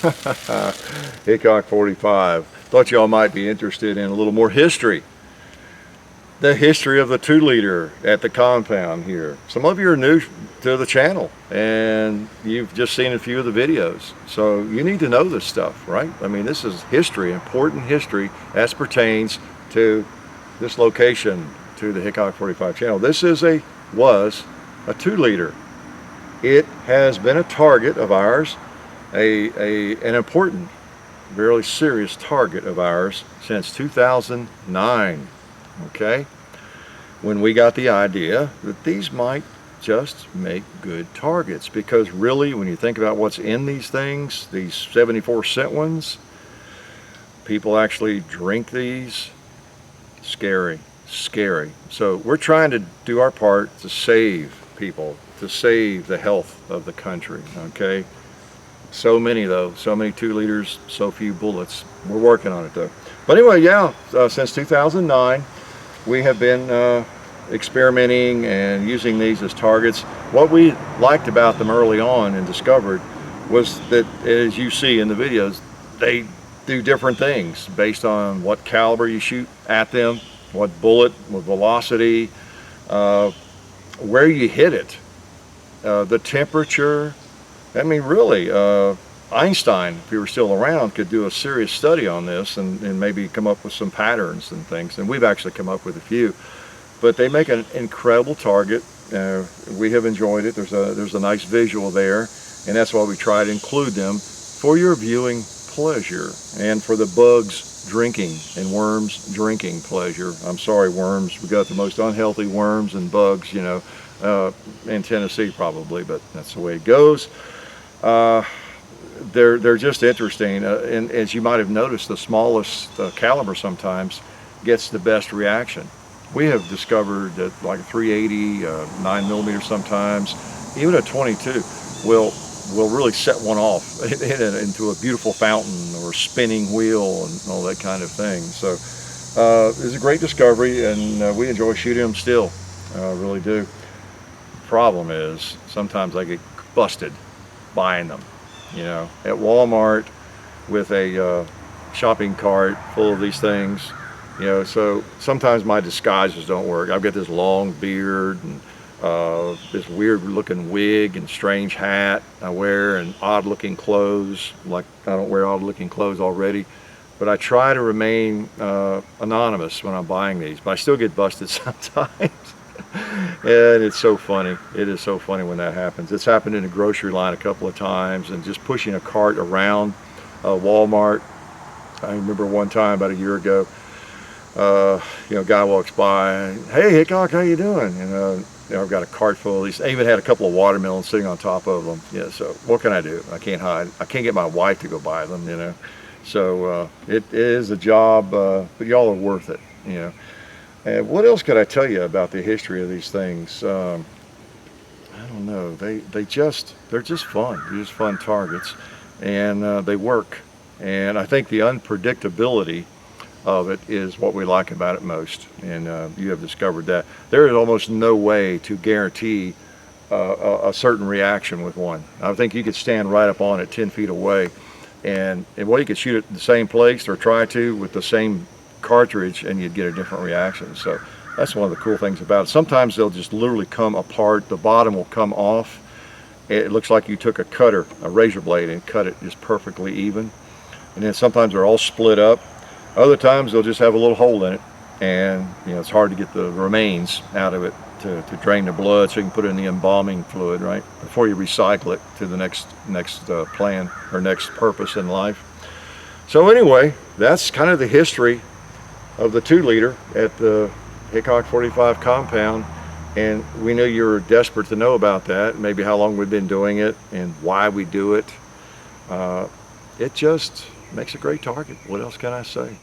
Hickok45. Thought y'all might be interested in a little more history. The history of the 2-liter at the compound here. Some of you are new to the channel and you've just seen a few of the videos. So you need to know this stuff, right? I mean, this is history, important history as pertains to this location, to the Hickok45 channel. This was a 2-liter. It has been a target of ours, an important, very serious target of ours since 2009. Okay, when we got the idea that these might just make good targets, because really when you think about what's in these things, these 74-cent ones, people actually drink these. Scary. So we're trying to do our part to save people, to save the health of the country. Okay, so many though, so many 2-liters, so few bullets. We're working on it though. But anyway, yeah, since 2009 we have been experimenting and using these as targets. What we liked about them early on and discovered was that, as you see in the videos, they do different things based on what caliber you shoot at them, what bullet, what velocity, where you hit it, the temperature. I mean, really, Einstein, if he were still around, could do a serious study on this and maybe come up with some patterns and things, and we've actually come up with a few. But they make an incredible target. We have enjoyed it. There's a nice visual there, and that's why we try to include them for your viewing pleasure and for the bugs drinking and worms drinking pleasure. I'm sorry, worms, we got the most unhealthy worms and bugs, you know, in Tennessee probably, but that's the way it goes. They're just interesting, and as you might have noticed, the smallest caliber sometimes gets the best reaction. We have discovered that like a 380, 9mm sometimes, even a 22 will really set one off into a beautiful fountain or spinning wheel and all that kind of thing. So it's a great discovery, and we enjoy shooting them still, really do. Problem is, sometimes I get busted buying them, you know, at Walmart with a shopping cart full of these things, you know. So sometimes my disguises don't work. I've got this long beard and this weird looking wig and strange hat I wear, and odd looking clothes. Like, I don't wear odd looking clothes already, but I try to remain anonymous when I'm buying these, but I still get busted sometimes. And it's so funny. It is so funny when that happens. It's happened in a grocery line a couple of times, and just pushing a cart around Walmart. I remember one time about a year ago, you know, a guy walks by, "Hey Hickok, how you doing?" And I've got a cart full of these. I even had a couple of watermelons sitting on top of them. Yeah, so what can I do? I can't hide. I can't get my wife to go buy them, you know. So it is a job, but y'all are worth it, you know. And what else could I tell you about the history of these things? I don't know. They're just fun. They're just fun targets, and they work. And I think the unpredictability of it is what we like about it most. And you have discovered that there is almost no way to guarantee a certain reaction with one. I think you could stand right up on it 10 feet away, and well, you could shoot it in the same place or try to with the same cartridge, and you'd get a different reaction. So that's one of the cool things about it. Sometimes they'll just literally come apart. The bottom will come off. It looks like you took a cutter, a razor blade, and cut it just perfectly even. And then sometimes they're all split up. Other times they'll just have a little hole in it, and you know, it's hard to get the remains out of it to drain the blood, so you can put it in the embalming fluid, right, before you recycle it to the next plan or next purpose in life. So anyway, that's kind of the history of the 2-liter at the Hickok45 compound, and we knew you were desperate to know about that, maybe how long we've been doing it and why we do it. It just makes a great target. What else can I say?